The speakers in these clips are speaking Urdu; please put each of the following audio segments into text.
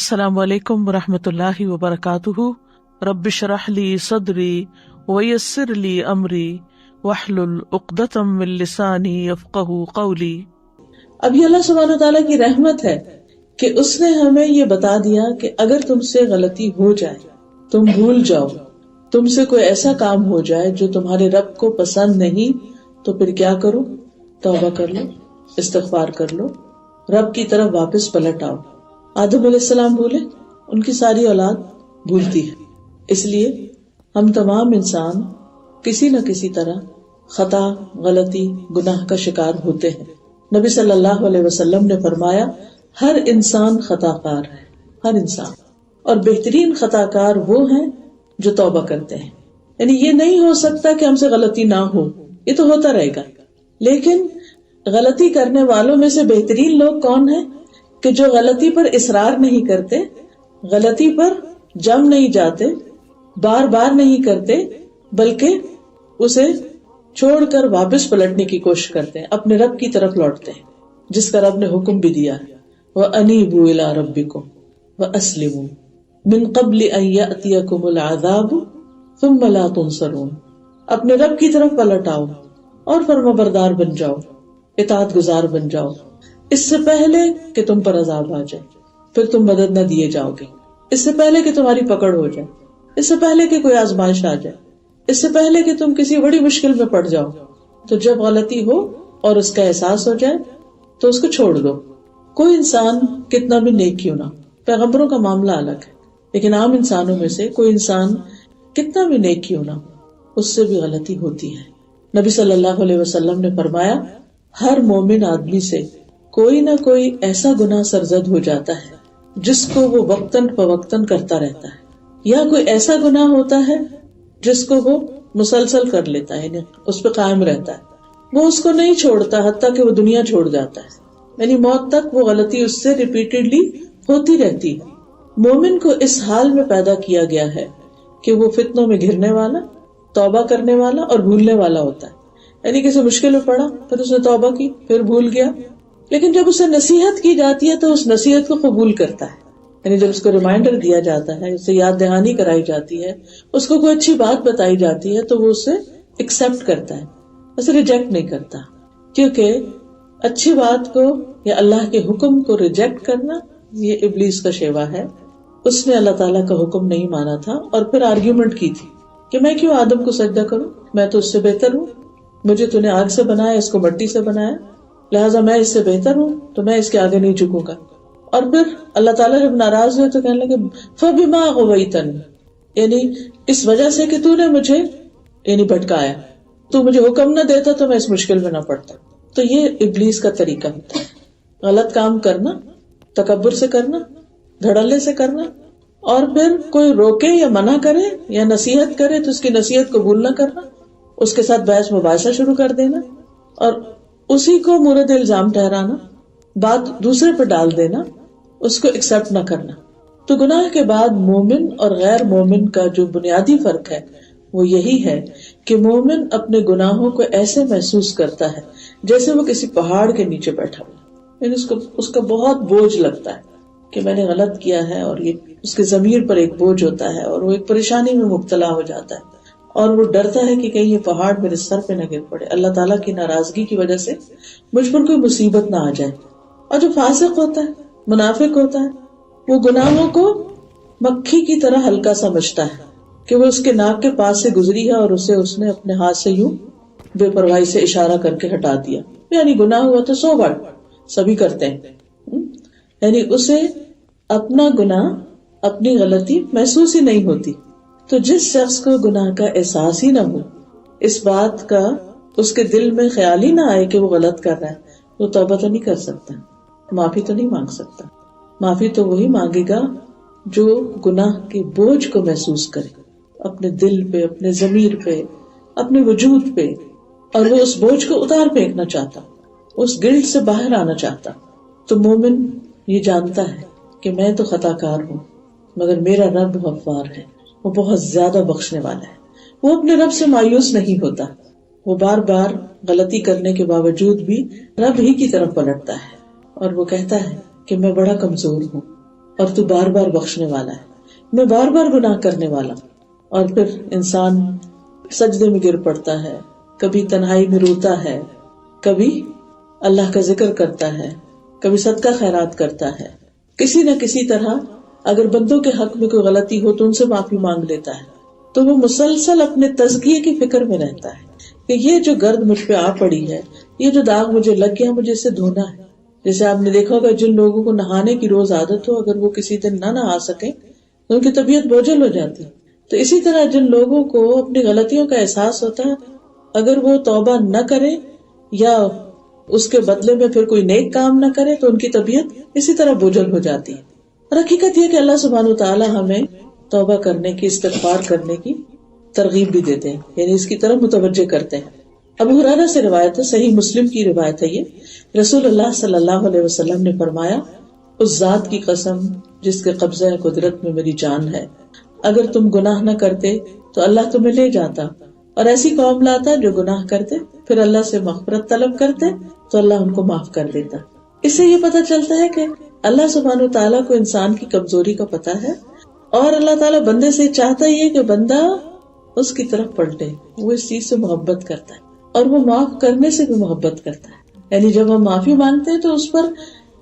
السلام علیکم ورحمۃ اللہ وبرکاتہ۔ رب اشرح لی صدری ویسر لی امری واحلل عقدۃ من لسانی یفقہوا قولی۔ اب یہ اللہ سبحانہ تعالیٰ کی رحمت ہے کہ اس نے ہمیں یہ بتا دیا کہ اگر تم سے غلطی ہو جائے، تم بھول جاؤ، تم سے کوئی ایسا کام ہو جائے جو تمہارے رب کو پسند نہیں، تو پھر کیا کرو؟ توبہ کر لو، استغفار کر لو، رب کی طرف واپس پلٹ آؤ۔ آدم علیہ السلام بھولے، ان کی ساری اولاد بھولتی ہے، اس لیے ہم تمام انسان کسی نہ کسی طرح خطا، غلطی، گناہ کا شکار ہوتے ہیں۔ نبی صلی اللہ علیہ وسلم نے فرمایا ہر انسان خطا کار ہے، ہر انسان، اور بہترین خطا کار وہ ہیں جو توبہ کرتے ہیں۔ یعنی یہ نہیں ہو سکتا کہ ہم سے غلطی نہ ہو، یہ تو ہوتا رہے گا، لیکن غلطی کرنے والوں میں سے بہترین لوگ کون ہیں؟ کہ جو غلطی پر اصرار نہیں کرتے، غلطی پر جم نہیں جاتے، بار بار نہیں کرتے، بلکہ اسے چھوڑ کر واپس پلٹنے کی کوشش کرتے ہیں، اپنے رب کی طرف لوٹتے ہیں جس کا رب نے حکم بھی دیا ہے، وَأَنِيبُوا إِلَىٰ رَبِّكُمْ وَأَسْلِمُوا مِن قَبْلِ أَن يَأْتِيَكُمُ الْعَذَابُ ثُمَّ لَا تُنصَرُونَ۔ اپنے رب کی طرف پلٹ آؤ اور فرمانبردار بن جاؤ، اطاعت گزار بن جاؤ، اس سے پہلے کہ تم پر عذاب آ جائے، پھر تم مدد نہ دیے جاؤ گے، اس سے پہلے کہ تمہاری پکڑ ہو جائے، اس سے پہلے کہ کوئی آزمائش آ جائے، اس سے پہلے کہ تم کسی بڑی مشکل میں پڑ جاؤ۔ تو جب غلطی ہو اور اس کا احساس ہو جائے تو اس کو چھوڑ دو۔ کوئی انسان کتنا بھی نیک کیوں نہ، پیغمبروں کا معاملہ الگ ہے، لیکن عام انسانوں میں سے کوئی انسان کتنا بھی نیک کیوں نہ، اس سے بھی غلطی ہوتی ہے۔ نبی صلی اللہ علیہ وسلم نے فرمایا ہر مومن آدمی سے کوئی نہ کوئی ایسا گناہ سرزد ہو جاتا ہے جس کو وہ وقتاً فوقتاً کرتا رہتا ہے، یا کوئی ایسا گناہ ہوتا ہے جس کو وہ مسلسل کر لیتا ہے، یعنی اس پہ قائم رہتا ہے، وہ اس کو نہیں چھوڑتا حتیٰ کہ وہ دنیا چھوڑ جاتا ہے، یعنی موت تک وہ غلطی اس سے ریپیٹڈلی ہوتی رہتی ہے۔ مومن کو اس حال میں پیدا کیا گیا ہے کہ وہ فتنوں میں گھرنے والا، توبہ کرنے والا اور بھولنے والا ہوتا ہے، یعنی کسی مشکل میں پڑا پھر اس نے توبہ کی، پھر بھول گیا، لیکن جب اسے نصیحت کی جاتی ہے تو اس نصیحت کو قبول کرتا ہے، یعنی جب اس کو ریمائنڈر دیا جاتا ہے، اسے یاد دہانی کرائی جاتی ہے، اس کو کوئی اچھی بات بتائی جاتی ہے تو وہ اسے ایکسپٹ کرتا ہے، اسے ریجیکٹ نہیں کرتا، کیونکہ اچھی بات کو یا اللہ کے حکم کو ریجیکٹ کرنا یہ ابلیس کا شیوا ہے۔ اس نے اللہ تعالیٰ کا حکم نہیں مانا تھا اور پھر آرگیومنٹ کی تھی کہ میں کیوں آدم کو سجدہ کروں، میں تو اس سے بہتر ہوں، مجھے تو نے آگ سے بنایا، اس کو مٹی سے بنایا، لہٰذا میں اس سے بہتر ہوں تو میں اس کے آگے نہیں جھکوں گا۔ اور پھر اللہ تعالیٰ جب ناراض ہوئے تو کہنے لگے فَبِمَا أَغْوَيْتَنِي، یعنی اس وجہ سے کہ تو نے مجھے یعنی بھٹکایا، تو مجھے حکم نہ دیتا تو میں اس مشکل میں نہ پڑتا۔ تو یہ ابلیس کا طریقہ ہوتا ہے، غلط کام کرنا، تکبر سے کرنا، دھڑلے سے کرنا، اور پھر کوئی روکے یا منع کرے یا نصیحت کرے تو اس کی نصیحت قبول نہ کرنا، اس کے ساتھ بحث مباحثہ شروع کر دینا اور اسی کو مورد الزام ٹھہرانا، بات دوسرے پر ڈال دینا، اس کو ایکسپٹ نہ کرنا۔ تو گناہ کے بعد مومن اور غیر مومن کا جو بنیادی فرق ہے وہ یہی ہے کہ مومن اپنے گناہوں کو ایسے محسوس کرتا ہے جیسے وہ کسی پہاڑ کے نیچے بیٹھا ہوا، یعنی اس کا بہت بوجھ لگتا ہے کہ میں نے غلط کیا ہے، اور یہ اس کے ضمیر پر ایک بوجھ ہوتا ہے اور وہ ایک پریشانی میں مبتلا ہو جاتا ہے، اور وہ ڈرتا ہے کہ کہیں یہ پہاڑ میرے سر پہ نہ گر پڑے، اللہ تعالیٰ کی ناراضگی کی وجہ سے مجھ پر کوئی مصیبت نہ آ جائے۔ اور جو فاسق ہوتا ہے، منافق ہوتا ہے، وہ گناہوں کو مکھی کی طرح ہلکا سمجھتا ہے کہ وہ اس کے ناک کے پاس سے گزری ہے اور اس نے اپنے ہاتھ سے یوں بے پرواہی سے اشارہ کر کے ہٹا دیا، یعنی گناہ ہوا تو سو بار سبھی کرتے ہیں، یعنی اسے اپنا گناہ، اپنی غلطی محسوس ہی نہیں ہوتی۔ تو جس شخص کو گناہ کا احساس ہی نہ ہو، اس بات کا اس کے دل میں خیال ہی نہ آئے کہ وہ غلط کر رہا ہے، وہ توبہ تو نہیں کر سکتا، معافی تو نہیں مانگ سکتا۔ معافی تو وہی مانگے گا جو گناہ کے بوجھ کو محسوس کرے، اپنے دل پہ، اپنے ضمیر پہ، اپنے وجود پہ، اور وہ اس بوجھ کو اتار پھینکنا چاہتا، اس گلٹ سے باہر آنا چاہتا۔ تو مومن یہ جانتا ہے کہ میں تو خطا کار ہوں مگر میرا رب غفار ہے، وہ بہت زیادہ بخشنے والا ہے۔ وہ اپنے رب سے مایوس نہیں ہوتا، وہ بار بار غلطی کرنے کے باوجود بھی رب ہی کی طرف پلٹتا ہے اور وہ کہتا ہے کہ میں بڑا کمزور ہوں اور تو بار بار بخشنے والا ہے، میں بار بار گناہ کرنے والا ہوں۔ اور پھر انسان سجدے میں گر پڑتا ہے، کبھی تنہائی میں روتا ہے، کبھی اللہ کا ذکر کرتا ہے، کبھی صدقہ خیرات کرتا ہے، کسی نہ کسی طرح اگر بندوں کے حق میں کوئی غلطی ہو تو ان سے معافی مانگ لیتا ہے۔ تو وہ مسلسل اپنے تزکیے کی فکر میں رہتا ہے کہ یہ جو گرد مجھ پہ آ پڑی ہے، یہ جو داغ مجھے لگ گیا، مجھے اسے دھونا ہے۔ جیسے آپ نے دیکھا ہوگا جن لوگوں کو نہانے کی روز عادت ہو، اگر وہ کسی دن نہ نہا سکیں تو ان کی طبیعت بوجھل ہو جاتی ہے۔ تو اسی طرح جن لوگوں کو اپنی غلطیوں کا احساس ہوتا ہے، اگر وہ توبہ نہ کرے یا اس کے بدلے میں پھر کوئی نیک کام نہ کرے تو ان کی طبیعت اسی طرح بوجھل ہو جاتی ہے۔ اور حقیقت یہ کہ اللہ سبحانہ وتعالی ہمیں توبہ کرنے کی، استغفار کرنے کی ترغیب بھی دیتے ہیں، یعنی اس کی طرف متوجہ کرتے ہیں۔ ابو ہریرہ سے روایت ہے، صحیح مسلم کی روایت ہے یہ، رسول اللہ صلی اللہ علیہ وسلم نے فرمایا، اس ذات کی قسم جس کے قبضہ قدرت میں میری جان ہے، اگر تم گناہ نہ کرتے تو اللہ تمہیں لے جاتا اور ایسی قوم لاتا جو گناہ کرتے، پھر اللہ سے مغفرت طلب کرتے تو اللہ ان کو معاف کر دیتا۔ اس سے یہ پتہ چلتا ہے کہ اللہ سبحانہ وتعالیٰ کو انسان کی کمزوری کا پتہ ہے، اور اللہ تعالیٰ بندے سے چاہتا ہی ہے کہ بندہ اس کی طرف پلٹے، وہ اس چیز سے محبت کرتا ہے اور وہ معاف کرنے سے بھی محبت کرتا ہے۔ یعنی جب ہم معافی مانگتے ہیں تو اس پر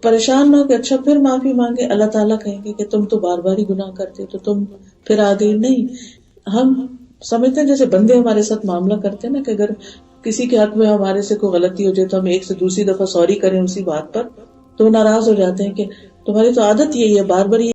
پریشان نہ ہو کہ اچھا پھر معافی مانگے، اللہ تعالیٰ کہیں گے کہ تم تو بار بار ہی گناہ کرتے تو تم پھر آ گئی۔ نہیں، ہم سمجھتے ہیں جیسے بندے ہمارے ساتھ معاملہ کرتے ہیں نا، کہ اگر کسی کے حق میں ہمارے سے کوئی غلطی ہو جائے تو ہم ایک سے دوسری دفعہ سوری کریں اسی بات پر، تو وہ ناراض ہو جاتے ہیں کہ تمہاری تو عادت یہی ہے، بار بار